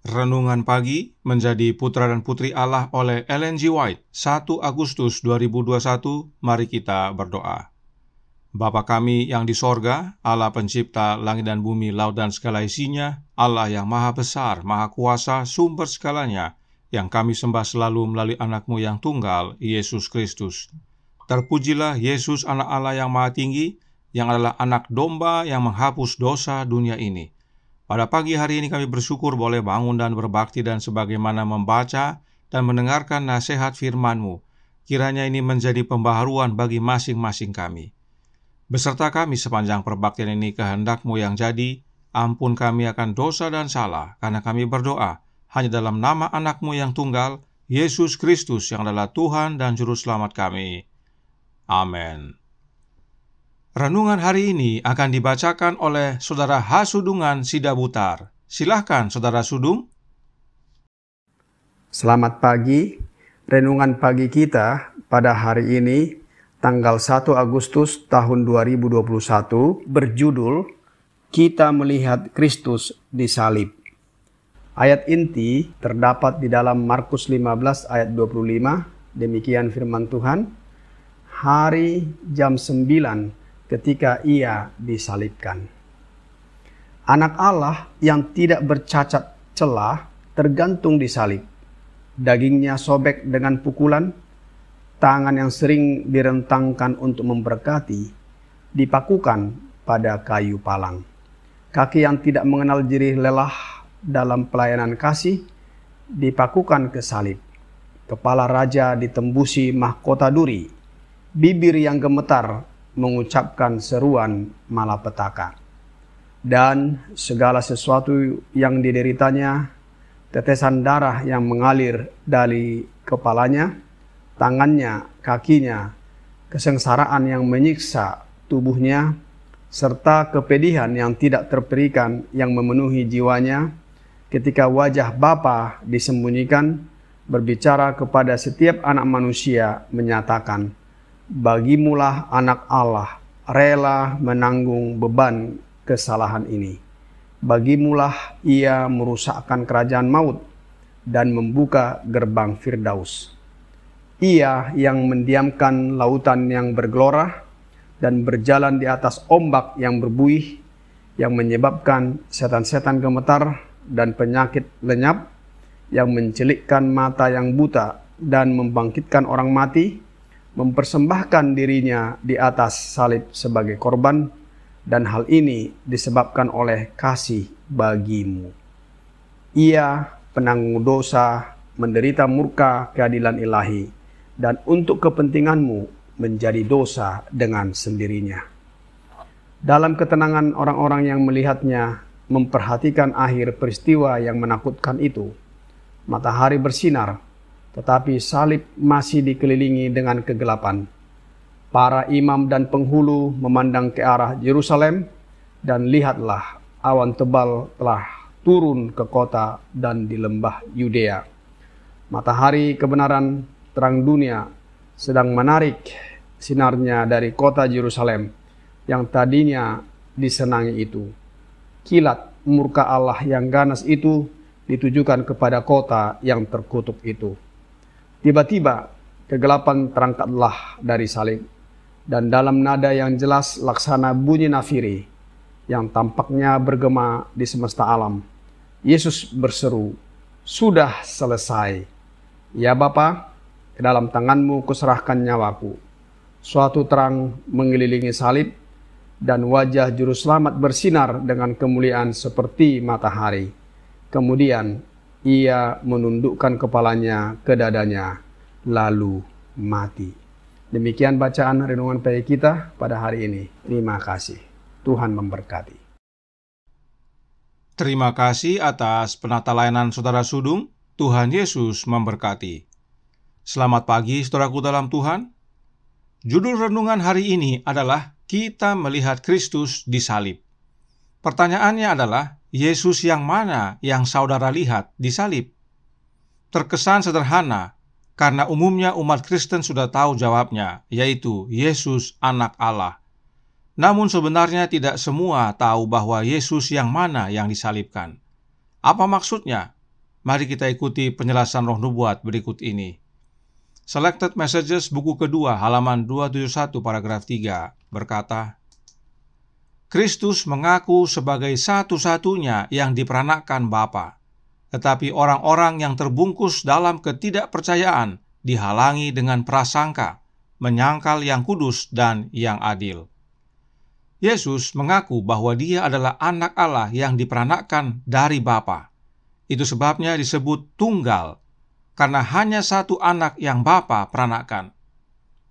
Renungan Pagi menjadi Putra dan Putri Allah oleh Ellen G. White, 1 Agustus 2021. Mari kita berdoa. Bapa kami yang di sorga, Allah pencipta langit dan bumi, laut dan segala isinya, Allah yang maha besar, maha kuasa, sumber segalanya, yang kami sembah selalu melalui anak-Mu yang tunggal, Yesus Kristus. Terpujilah Yesus, anak Allah yang maha tinggi, yang adalah anak domba yang menghapus dosa dunia ini. Pada pagi hari ini kami bersyukur boleh bangun dan berbakti dan sebagaimana membaca dan mendengarkan nasihat firman-Mu. Kiranya ini menjadi pembaharuan bagi masing-masing kami. Beserta kami sepanjang perbaktian ini kehendak-Mu yang jadi, ampun kami akan dosa dan salah, karena kami berdoa hanya dalam nama anak-Mu yang tunggal, Yesus Kristus yang adalah Tuhan dan Juru Selamat kami. Amin. Renungan hari ini akan dibacakan oleh Saudara Hasudungan Sidabutar. Silahkan Saudara Sudung. Selamat pagi. Renungan pagi kita pada hari ini, tanggal 1 Agustus tahun 2021, berjudul Kita Melihat Kristus Disalib. Ayat inti terdapat di dalam Markus 15 ayat 25. Demikian firman Tuhan. Hari jam 9 ketika ia disalibkan. Anak Allah yang tidak bercacat celah tergantung di salib. Dagingnya sobek dengan pukulan, tangan yang sering direntangkan untuk memberkati, dipakukan pada kayu palang. Kaki yang tidak mengenal jerih lelah dalam pelayanan kasih, dipakukan ke salib. Kepala raja ditembusi mahkota duri, bibir yang gemetar mengucapkan seruan malapetaka. Dan segala sesuatu yang dideritanya, tetesan darah yang mengalir dari kepalanya, tangannya, kakinya, kesengsaraan yang menyiksa tubuhnya, serta kepedihan yang tidak terperikan yang memenuhi jiwanya, ketika wajah Bapa disembunyikan, berbicara kepada setiap anak manusia menyatakan, Bagimulah anak Allah rela menanggung beban kesalahan ini. Bagimulah ia merusakkan kerajaan maut dan membuka gerbang Firdaus. Ia yang mendiamkan lautan yang bergelora dan berjalan di atas ombak yang berbuih, yang menyebabkan setan-setan gemetar dan penyakit lenyap, yang mencelikkan mata yang buta dan membangkitkan orang mati, mempersembahkan dirinya di atas salib sebagai korban, dan hal ini disebabkan oleh kasih bagimu. Ia penanggung dosa, menderita murka keadilan ilahi, dan untuk kepentinganmu menjadi dosa dengan sendirinya. Dalam ketenangan orang-orang yang melihatnya memperhatikan akhir peristiwa yang menakutkan itu, matahari bersinar, tetapi salib masih dikelilingi dengan kegelapan. Para imam dan penghulu memandang ke arah Yerusalem, dan lihatlah awan tebal telah turun ke kota dan di lembah Yudea. Matahari kebenaran terang dunia sedang menarik sinarnya dari kota Yerusalem yang tadinya disenangi itu. Kilat murka Allah yang ganas itu ditujukan kepada kota yang terkutuk itu. Tiba-tiba kegelapan terangkatlah dari salib, dan dalam nada yang jelas laksana bunyi nafiri yang tampaknya bergema di semesta alam, Yesus berseru, "Sudah selesai. Ya Bapa, ke dalam tangan-Mu kuserahkan nyawaku." Suatu terang mengelilingi salib, dan wajah Juru Selamat bersinar dengan kemuliaan seperti matahari. Kemudian ia menundukkan kepalanya ke dadanya, lalu mati. Demikian bacaan renungan pagi kita pada hari ini. Terima kasih. Tuhan memberkati. Terima kasih atas penata layanan Saudara Sudung. Tuhan Yesus memberkati. Selamat pagi saudaraku dalam Tuhan. Judul renungan hari ini adalah Kita Melihat Kristus Disalib. Pertanyaannya adalah, Yesus yang mana yang saudara lihat disalib? Terkesan sederhana, karena umumnya umat Kristen sudah tahu jawabnya, yaitu Yesus anak Allah. Namun sebenarnya tidak semua tahu bahwa Yesus yang mana yang disalibkan. Apa maksudnya? Mari kita ikuti penjelasan Roh Nubuat berikut ini. Selected Messages buku kedua halaman 271 paragraf 3 berkata, Kristus mengaku sebagai satu-satunya yang diperanakkan Bapa, tetapi orang-orang yang terbungkus dalam ketidakpercayaan dihalangi dengan prasangka, menyangkal yang kudus dan yang adil. Yesus mengaku bahwa Dia adalah anak Allah yang diperanakkan dari Bapa. Itu sebabnya disebut tunggal, karena hanya satu anak yang Bapa peranakkan.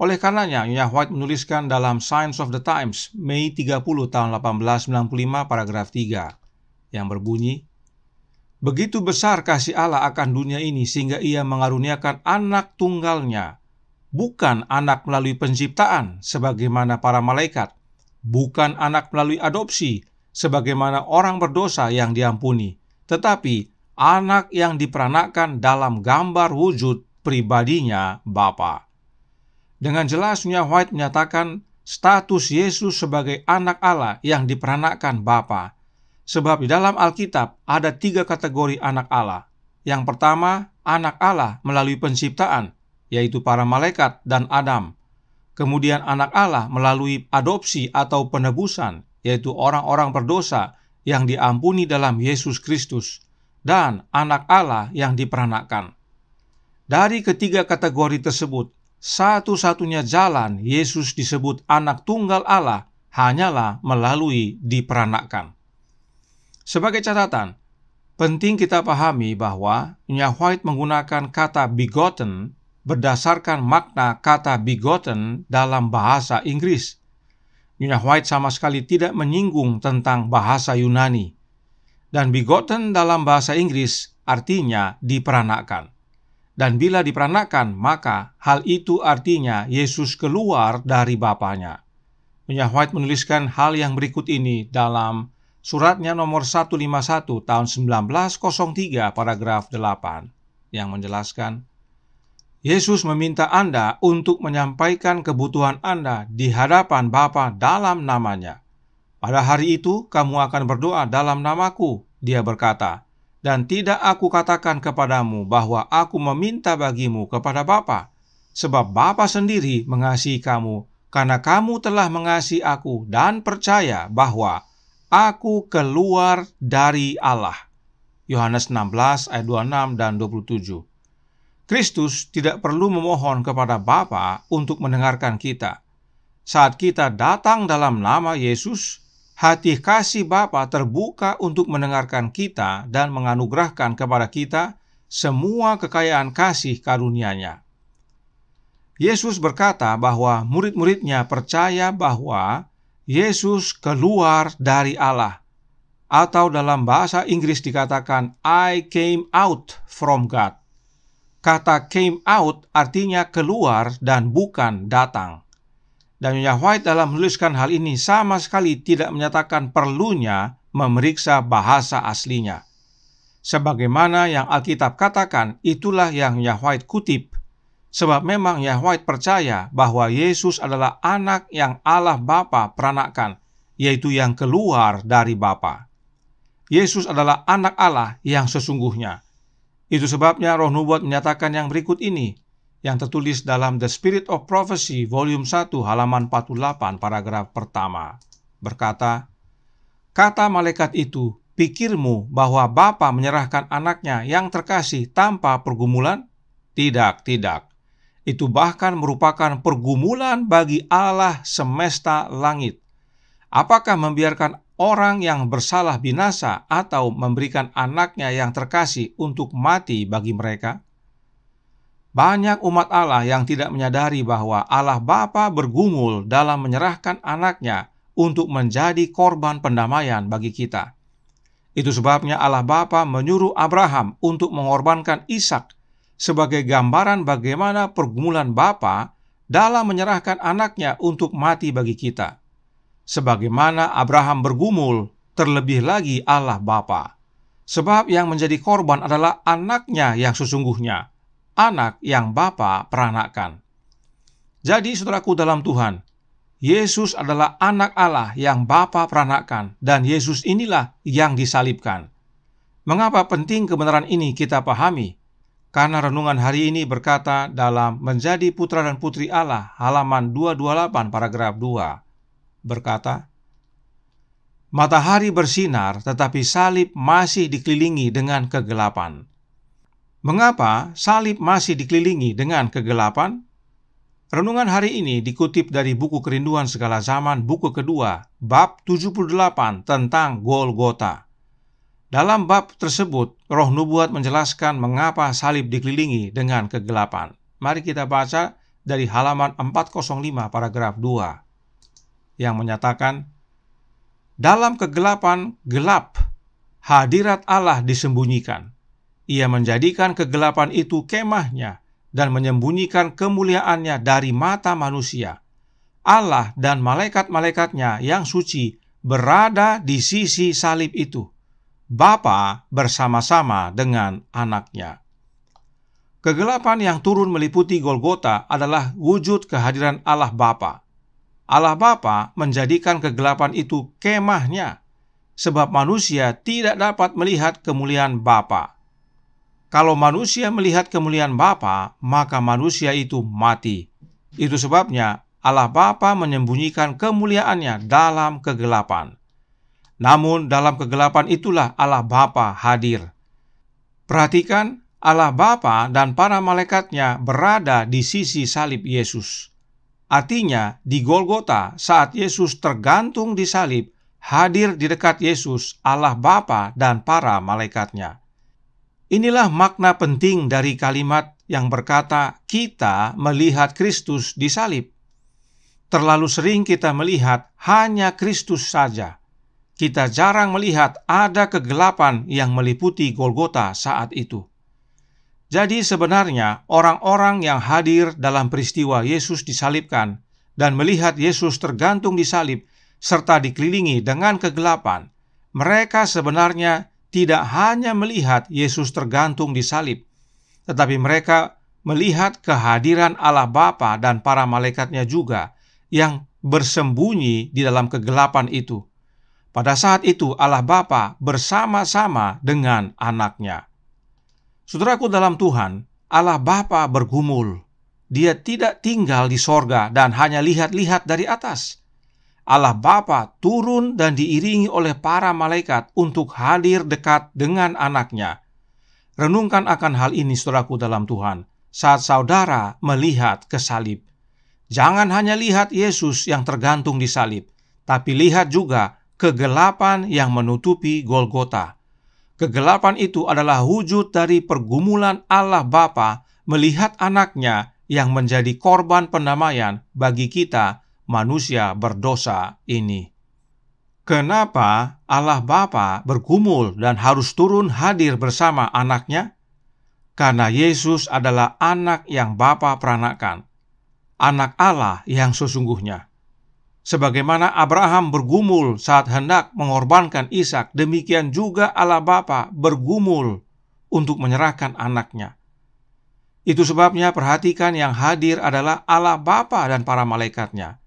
Oleh karenanya, Nyonya White menuliskan dalam Signs of the Times, Mei 30 tahun 1895 paragraf 3, yang berbunyi, Begitu besar kasih Allah akan dunia ini sehingga Ia mengaruniakan anak tunggalnya, bukan anak melalui penciptaan sebagaimana para malaikat, bukan anak melalui adopsi sebagaimana orang berdosa yang diampuni, tetapi anak yang diperanakkan dalam gambar wujud pribadinya Bapa. Dengan jelas Nyonya White menyatakan status Yesus sebagai anak Allah yang diperanakkan Bapa. Sebab di dalam Alkitab ada 3 kategori anak Allah. Yang pertama, anak Allah melalui penciptaan, yaitu para malaikat dan Adam. Kemudian anak Allah melalui adopsi atau penebusan, yaitu orang-orang berdosa yang diampuni dalam Yesus Kristus. Dan anak Allah yang diperanakkan. Dari ketiga kategori tersebut, satu-satunya jalan Yesus disebut anak tunggal Allah hanyalah melalui diperanakkan. Sebagai catatan, penting kita pahami bahwa Nyonya White menggunakan kata begotten berdasarkan makna kata begotten dalam bahasa Inggris. Nyonya White sama sekali tidak menyinggung tentang bahasa Yunani. Dan begotten dalam bahasa Inggris artinya diperanakkan. Dan bila diperanakkan, maka hal itu artinya Yesus keluar dari Bapanya. Nyonya White menuliskan hal yang berikut ini dalam suratnya nomor 151 tahun 1903 paragraf 8 yang menjelaskan, Yesus meminta Anda untuk menyampaikan kebutuhan Anda di hadapan Bapa dalam namanya. Pada hari itu, kamu akan berdoa dalam namaku, Dia berkata, dan tidak aku katakan kepadamu bahwa aku meminta bagimu kepada Bapa, sebab Bapa sendiri mengasihi kamu, karena kamu telah mengasihi aku dan percaya bahwa aku keluar dari Allah. Yohanes 16 ayat 26 dan 27. Kristus tidak perlu memohon kepada Bapa untuk mendengarkan kita. Saat kita datang dalam nama Yesus, hati kasih Bapa terbuka untuk mendengarkan kita dan menganugerahkan kepada kita semua kekayaan kasih karunia-Nya. Yesus berkata bahwa murid-muridnya percaya bahwa Yesus keluar dari Allah, atau dalam bahasa Inggris dikatakan I came out from God. Kata came out artinya keluar dan bukan datang. Dan Nyonya White dalam menuliskan hal ini sama sekali tidak menyatakan perlunya memeriksa bahasa aslinya. Sebagaimana yang Alkitab katakan, itulah yang Nyonya White kutip. Sebab memang Nyonya White percaya bahwa Yesus adalah anak yang Allah Bapa peranakkan, yaitu yang keluar dari Bapa. Yesus adalah anak Allah yang sesungguhnya. Itu sebabnya Roh Nubuat menyatakan yang berikut ini, yang tertulis dalam The Spirit of Prophecy, volume 1, halaman 48, paragraf pertama, berkata, Kata malaikat itu, pikirmu bahwa Bapa menyerahkan anaknya yang terkasih tanpa pergumulan? Tidak, tidak. Itu bahkan merupakan pergumulan bagi Allah semesta langit. Apakah membiarkan orang yang bersalah binasa atau memberikan anaknya yang terkasih untuk mati bagi mereka? Banyak umat Allah yang tidak menyadari bahwa Allah Bapa bergumul dalam menyerahkan anaknya untuk menjadi korban pendamaian bagi kita. Itu sebabnya Allah Bapa menyuruh Abraham untuk mengorbankan Ishak sebagai gambaran bagaimana pergumulan Bapa dalam menyerahkan anaknya untuk mati bagi kita. Sebagaimana Abraham bergumul, terlebih lagi Allah Bapa. Sebab yang menjadi korban adalah anaknya yang sesungguhnya, anak yang Bapa peranakkan. Jadi saudaraku dalam Tuhan, Yesus adalah anak Allah yang Bapa peranakkan, dan Yesus inilah yang disalibkan. Mengapa penting kebenaran ini kita pahami? Karena renungan hari ini berkata dalam Menjadi Putra dan Putri Allah, halaman 228 paragraf 2, berkata, matahari bersinar tetapi salib masih dikelilingi dengan kegelapan. Mengapa salib masih dikelilingi dengan kegelapan? Renungan hari ini dikutip dari buku Kerinduan Segala Zaman, buku kedua, bab 78 tentang Golgota. Dalam bab tersebut, Roh Nubuat menjelaskan mengapa salib dikelilingi dengan kegelapan. Mari kita baca dari halaman 405 paragraf 2 yang menyatakan, dalam kegelapan gelap, hadirat Allah disembunyikan. Ia menjadikan kegelapan itu kemahnya dan menyembunyikan kemuliaannya dari mata manusia. Allah dan malaikat-malaikatnya yang suci berada di sisi salib itu, Bapa bersama-sama dengan anaknya. Kegelapan yang turun meliputi Golgota adalah wujud kehadiran Allah Bapa. Allah Bapa menjadikan kegelapan itu kemahnya, sebab manusia tidak dapat melihat kemuliaan Bapa. Kalau manusia melihat kemuliaan Bapa, maka manusia itu mati. Itu sebabnya Allah Bapa menyembunyikan kemuliaannya dalam kegelapan. Namun dalam kegelapan itulah Allah Bapa hadir. Perhatikan, Allah Bapa dan para malaikatnya berada di sisi salib Yesus. Artinya, di Golgota saat Yesus tergantung di salib, hadir di dekat Yesus Allah Bapa dan para malaikatnya. Inilah makna penting dari kalimat yang berkata kita melihat Kristus di salib. Terlalu sering kita melihat hanya Kristus saja. Kita jarang melihat ada kegelapan yang meliputi Golgota saat itu. Jadi sebenarnya orang-orang yang hadir dalam peristiwa Yesus disalibkan dan melihat Yesus tergantung di salib serta dikelilingi dengan kegelapan, mereka sebenarnya tidak hanya melihat Yesus tergantung di salib, tetapi mereka melihat kehadiran Allah Bapa dan para malaikatnya juga yang bersembunyi di dalam kegelapan itu. Pada saat itu Allah Bapa bersama-sama dengan anaknya. Saudaraku dalam Tuhan, Allah Bapa bergumul. Dia tidak tinggal di sorga dan hanya lihat-lihat dari atas. Allah Bapa turun dan diiringi oleh para malaikat untuk hadir dekat dengan anaknya. Renungkan akan hal ini, saudaraku dalam Tuhan, saat saudara melihat ke salib. Jangan hanya lihat Yesus yang tergantung di salib, tapi lihat juga kegelapan yang menutupi Golgota. Kegelapan itu adalah wujud dari pergumulan Allah Bapa melihat anaknya yang menjadi korban pendamaian bagi kita manusia berdosa ini. Kenapa Allah Bapa bergumul dan harus turun hadir bersama anaknya? Karena Yesus adalah anak yang Bapa peranakan, anak Allah yang sesungguhnya. Sebagaimana Abraham bergumul saat hendak mengorbankan Ishak, demikian juga Allah Bapa bergumul untuk menyerahkan anaknya. Itu sebabnya perhatikan yang hadir adalah Allah Bapa dan para malaikatnya.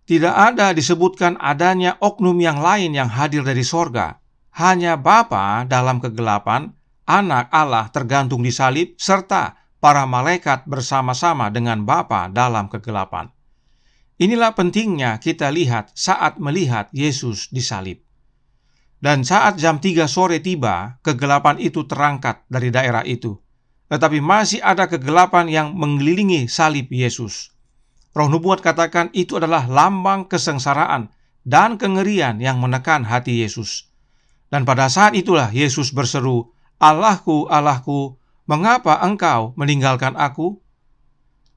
Tidak ada disebutkan adanya oknum yang lain yang hadir dari sorga. Hanya Bapa dalam kegelapan, anak Allah tergantung di salib, serta para malaikat bersama-sama dengan Bapa dalam kegelapan. Inilah pentingnya kita lihat saat melihat Yesus disalib. Dan saat jam 3 sore tiba, kegelapan itu terangkat dari daerah itu. Tetapi masih ada kegelapan yang mengelilingi salib Yesus. Roh Nubuat katakan itu adalah lambang kesengsaraan dan kengerian yang menekan hati Yesus. Dan pada saat itulah Yesus berseru, "Allahku, Allahku, mengapa engkau meninggalkan aku?"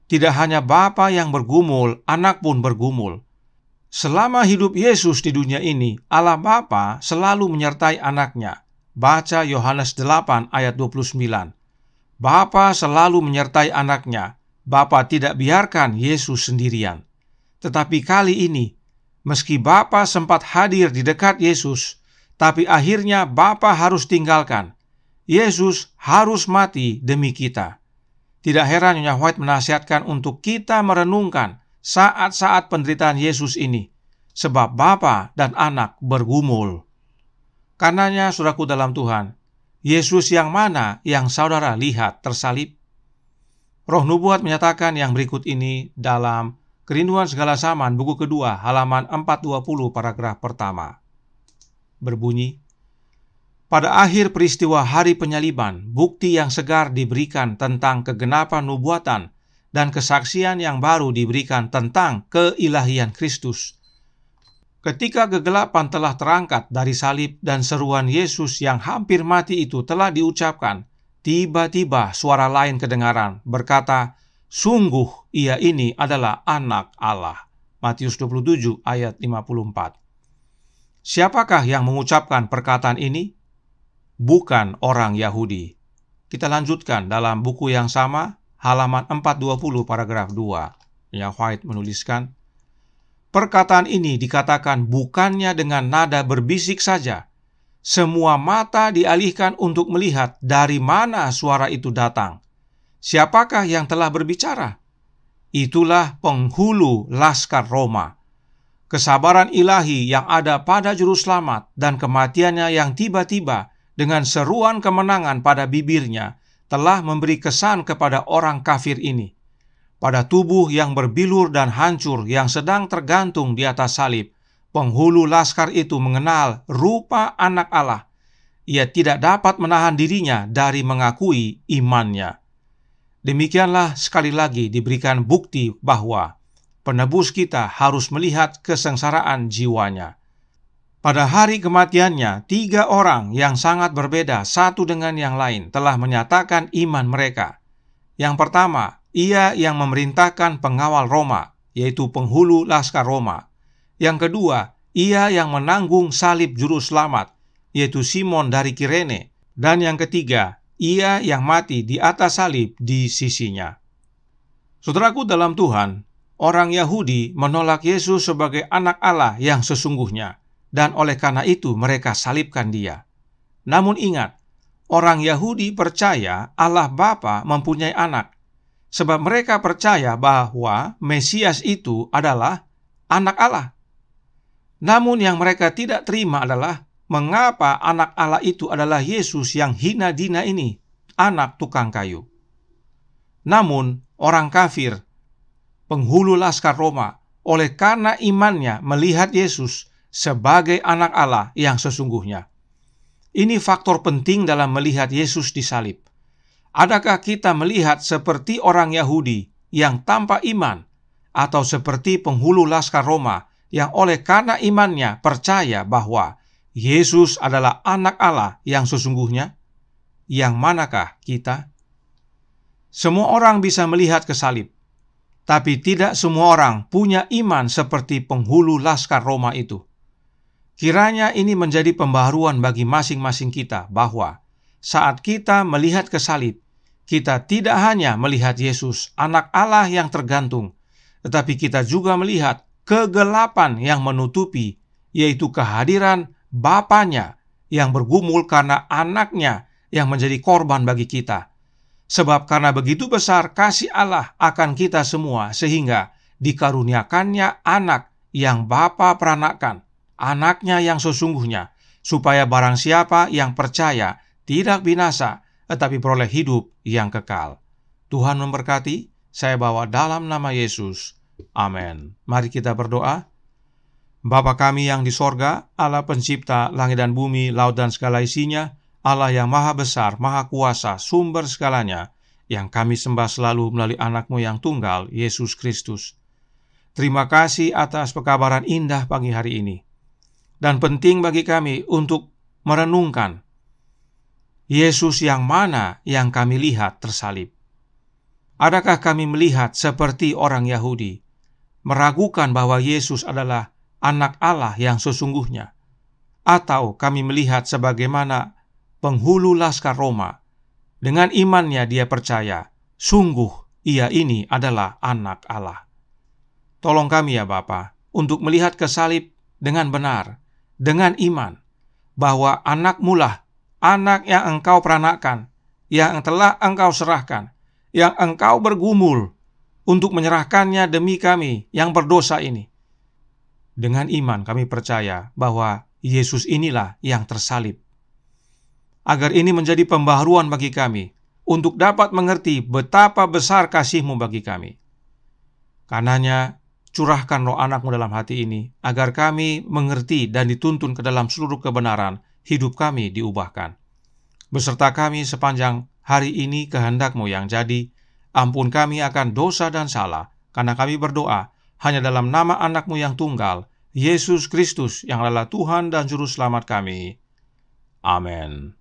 Tidak hanya Bapa yang bergumul, anak pun bergumul. Selama hidup Yesus di dunia ini, Allah Bapa selalu menyertai anaknya. Baca Yohanes 8 ayat 29. Bapa selalu menyertai anaknya. Bapa tidak biarkan Yesus sendirian. Tetapi kali ini, meski Bapa sempat hadir di dekat Yesus, tapi akhirnya Bapa harus tinggalkan. Yesus harus mati demi kita. Tidak heran Nyonya White menasihatkan untuk kita merenungkan saat-saat penderitaan Yesus ini, sebab Bapa dan Anak bergumul. Karenanya, saudaraku dalam Tuhan, Yesus yang mana yang saudara lihat tersalib? Roh Nubuat menyatakan yang berikut ini dalam Kerinduan Segala Zaman, buku kedua, halaman 420, paragraf pertama. Berbunyi, pada akhir peristiwa hari penyaliban, bukti yang segar diberikan tentang kegenapan nubuatan dan kesaksian yang baru diberikan tentang keilahian Kristus. Ketika kegelapan telah terangkat dari salib dan seruan Yesus yang hampir mati itu telah diucapkan, tiba-tiba suara lain kedengaran berkata, sungguh ia ini adalah Anak Allah. Matius 27 ayat 54. Siapakah yang mengucapkan perkataan ini? Bukan orang Yahudi. Kita lanjutkan dalam buku yang sama, halaman 420, paragraf 2. Yang White menuliskan, perkataan ini dikatakan bukannya dengan nada berbisik saja. Semua mata dialihkan untuk melihat dari mana suara itu datang. Siapakah yang telah berbicara? Itulah penghulu laskar Roma. Kesabaran ilahi yang ada pada Juru Selamat dan kematiannya yang tiba-tiba dengan seruan kemenangan pada bibirnya telah memberi kesan kepada orang kafir ini. Pada tubuh yang berbilur dan hancur yang sedang tergantung di atas salib, penghulu laskar itu mengenal rupa Anak Allah. Ia tidak dapat menahan dirinya dari mengakui imannya. Demikianlah sekali lagi diberikan bukti bahwa penebus kita harus melihat kesengsaraan jiwanya. Pada hari kematiannya, 3 orang yang sangat berbeda satu dengan yang lain telah menyatakan iman mereka. Yang pertama, ia yang memerintahkan pengawal Roma, yaitu penghulu laskar Roma. Yang kedua, ia yang menanggung salib Juru Selamat, yaitu Simon dari Kirene. Dan yang ketiga, ia yang mati di atas salib di sisinya. Saudaraku dalam Tuhan, orang Yahudi menolak Yesus sebagai Anak Allah yang sesungguhnya, dan oleh karena itu mereka salibkan Dia. Namun ingat, orang Yahudi percaya Allah Bapa mempunyai anak, sebab mereka percaya bahwa Mesias itu adalah Anak Allah. Namun yang mereka tidak terima adalah mengapa Anak Allah itu adalah Yesus yang hina dina ini, anak tukang kayu. Namun orang kafir, penghulu laskar Roma, oleh karena imannya melihat Yesus sebagai Anak Allah yang sesungguhnya. Ini faktor penting dalam melihat Yesus disalib. Adakah kita melihat seperti orang Yahudi yang tanpa iman, atau seperti penghulu laskar Roma yang oleh karena imannya percaya bahwa Yesus adalah Anak Allah yang sesungguhnya? Yang manakah kita? Semua orang bisa melihat ke salib, tapi tidak semua orang punya iman seperti penghulu laskar Roma itu. Kiranya ini menjadi pembaharuan bagi masing-masing kita bahwa saat kita melihat ke salib, kita tidak hanya melihat Yesus, Anak Allah yang tergantung, tetapi kita juga melihat kegelapan yang menutupi, yaitu kehadiran Bapanya yang bergumul karena anaknya yang menjadi korban bagi kita. Sebab karena begitu besar kasih Allah akan kita semua, sehingga dikaruniakannya anak yang Bapa peranakan, anaknya yang sesungguhnya, supaya barang siapa yang percaya tidak binasa, tetapi peroleh hidup yang kekal. Tuhan memberkati. Saya bawa dalam nama Yesus. Amin. Mari kita berdoa. Bapa kami yang di sorga, Allah pencipta langit dan bumi, laut dan segala isinya, Allah yang maha besar, maha kuasa, sumber segalanya, yang kami sembah selalu melalui anak-Mu yang tunggal, Yesus Kristus. Terima kasih atas pekabaran indah pagi hari ini. Dan penting bagi kami untuk merenungkan Yesus yang mana yang kami lihat tersalib. Adakah kami melihat seperti orang Yahudi, meragukan bahwa Yesus adalah Anak Allah yang sesungguhnya? Atau kami melihat sebagaimana penghulu laskar Roma, dengan imannya dia percaya, sungguh ia ini adalah Anak Allah. Tolong kami ya Bapa, untuk melihat ke salib dengan benar, dengan iman, bahwa anak-Mu lah, anak yang Engkau peranakan, yang telah Engkau serahkan, yang Engkau bergumul untuk menyerahkannya demi kami yang berdosa ini. Dengan iman kami percaya bahwa Yesus inilah yang tersalib. agar ini menjadi pembaharuan bagi kami, untuk dapat mengerti betapa besar kasih-Mu bagi kami. Karenanya, curahkan roh anak-Mu dalam hati ini, agar kami mengerti dan dituntun ke dalam seluruh kebenaran, hidup kami diubahkan. Beserta kami sepanjang hari ini kehendak-Mu yang jadi, ampun kami akan dosa dan salah, karena kami berdoa hanya dalam nama anak-Mu yang tunggal, Yesus Kristus yang adalah Tuhan dan Juru Selamat kami. Amin.